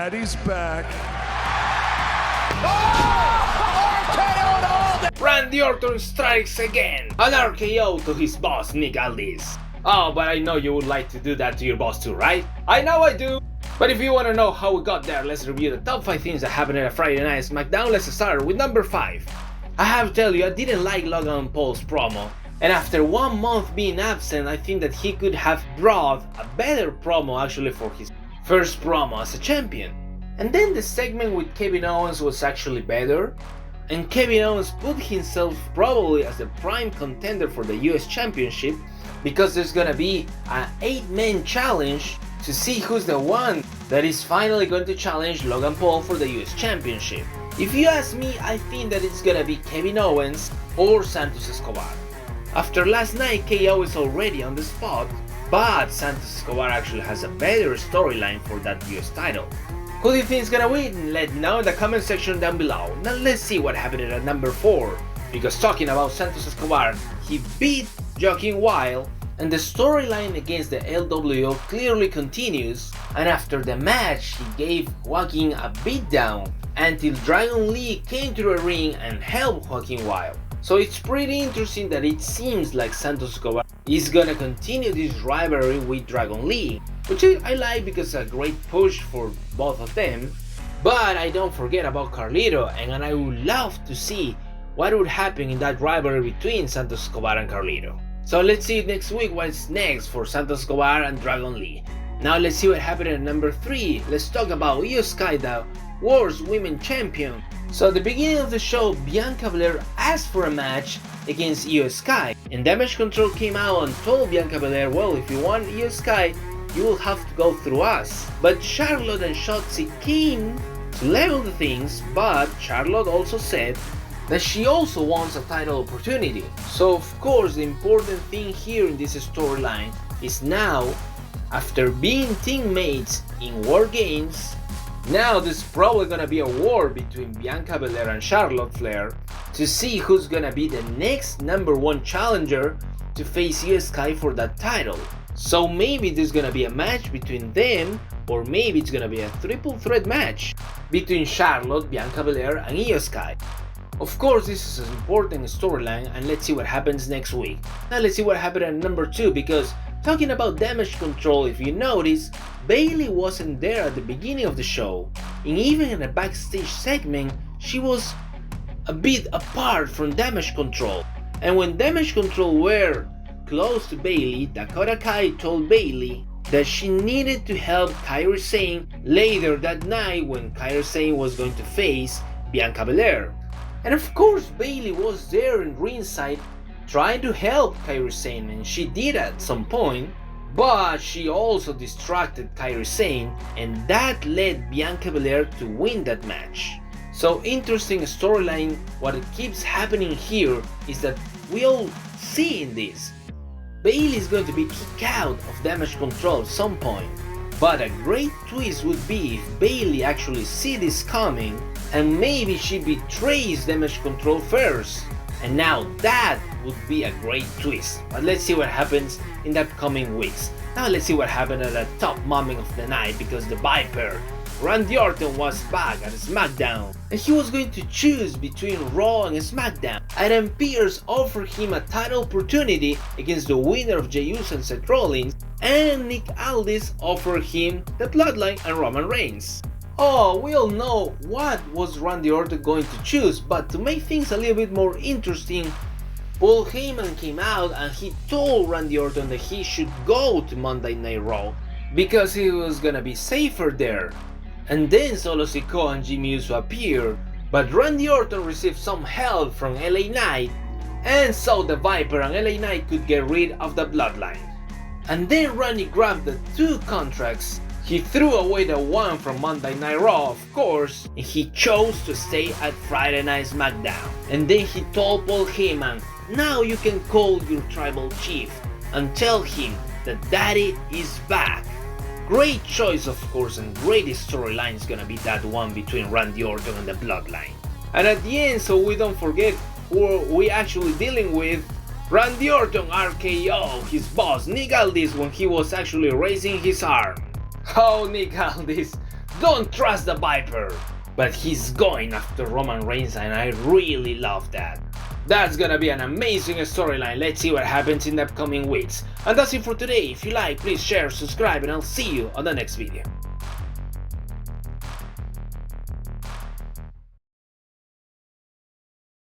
And he's back. Randy Orton strikes again, an RKO to his boss Nick Aldis. Oh, but I know you would like to do that to your boss too, right? I know I do! But if you wanna know how we got there, let's review the top 5 things that happened at a Friday Night Smackdown. Let's start with number 5. I have to tell you, I didn't like Logan Paul's promo. And after 1 month being absent, I think that he could have brought a better promo actually for his first promo as a champion. And then the segment with Kevin Owens was actually better. And Kevin Owens put himself probably as the prime contender for the US Championship, because there's gonna be an 8-man challenge to see who's the one that is finally going to challenge Logan Paul for the US Championship. If you ask me, I think that it's gonna be Kevin Owens or Santos Escobar. After last night, KO is already on the spot, but Santos Escobar actually has a better storyline for that US title. Who do you think is gonna win? Let me know in the comment section down below. Now let's see what happened at number 4. Because talking about Santos Escobar, he beat Joaquin Wilde, and the storyline against the LWO clearly continues, and after the match he gave Joaquin a beatdown until Dragon Lee came to the ring and helped Joaquin Wilde. So it's pretty interesting that it seems like Santos Escobar is gonna continue this rivalry with Dragon Lee, which I like because it's a great push for both of them. But I don't forget about Carlito, and I would love to see what would happen in that rivalry between Santos Escobar and Carlito. So let's see next week what's next for Santos Escobar and Dragon Lee. Now let's see what happened at number 3. Let's talk about Iyo Sky, the World's Women's Champion. So at the beginning of the show, Bianca Belair asked for a match against Iyo Sky, and Damage Control came out and told Bianca Belair, well, if you want Iyo Sky, you will have to go through us. But Charlotte and Shotzi came to level the things, but Charlotte also said that she also wants a title opportunity. So of course the important thing here in this storyline is now, after being teammates in War Games, now there's probably gonna be a war between Bianca Belair and Charlotte Flair to see who's gonna be the next number 1 challenger to face Iyo Sky for that title. So maybe there's gonna be a match between them, or maybe it's gonna be a triple threat match between Charlotte, Bianca Belair and Iyo Sky. Of course this is an important storyline, and let's see what happens next week. Now let's see what happened at number 2, because talking about Damage Control, if you notice, Bayley wasn't there at the beginning of the show, and even in a backstage segment, she was a bit apart from Damage Control. And when Damage Control were close to Bayley, Dakota Kai told Bayley that she needed to help Kairi Sane later that night when Kairi Sane was going to face Bianca Belair. And of course Bayley was there in ringside trying to help Kairi Sane, and she did at some point, but she also distracted Kairi Sane, and that led Bianca Belair to win that match. So interesting storyline. What keeps happening here is that we all see in this, Bayley is going to be kicked out of Damage Control at some point, but a great twist would be if Bayley actually see this coming and maybe she betrays Damage Control first, and now that would be a great twist. But let's see what happens in the upcoming weeks. Now let's see what happened at the top moment of the night, because the Viper, Randy Orton, was back at SmackDown, and he was going to choose between Raw and SmackDown. Adam Pearce offered him a title opportunity against the winner of Jey Uso and Seth Rollins, and Nick Aldis offered him the Bloodline and Roman Reigns. Oh, we all know what was Randy Orton going to choose, but to make things a little bit more interesting, Paul Heyman came out and he told Randy Orton that he should go to Monday Night Raw because he was gonna be safer there. And then Solo Sikoa and Jimmy Uso appeared, but Randy Orton received some help from LA Knight, and so the Viper and LA Knight could get rid of the Bloodline. And then Randy grabbed the 2 contracts. He threw away the one from Monday Night Raw, of course, and he chose to stay at Friday Night SmackDown. And then he told Paul Heyman, now you can call your tribal chief and tell him that Daddy is back. Great choice, of course, and great storyline is gonna be that one between Randy Orton and the Bloodline. And at the end, so we don't forget who we actually dealing with, Randy Orton RKO his boss Nick Aldis when he was actually raising his arm. Oh, Nick Aldis, don't trust the Viper. But he's going after Roman Reigns and I really love that. That's gonna be an amazing storyline. Let's see what happens in the upcoming weeks. And that's it for today. If you like, please share, subscribe, and I'll see you on the next video.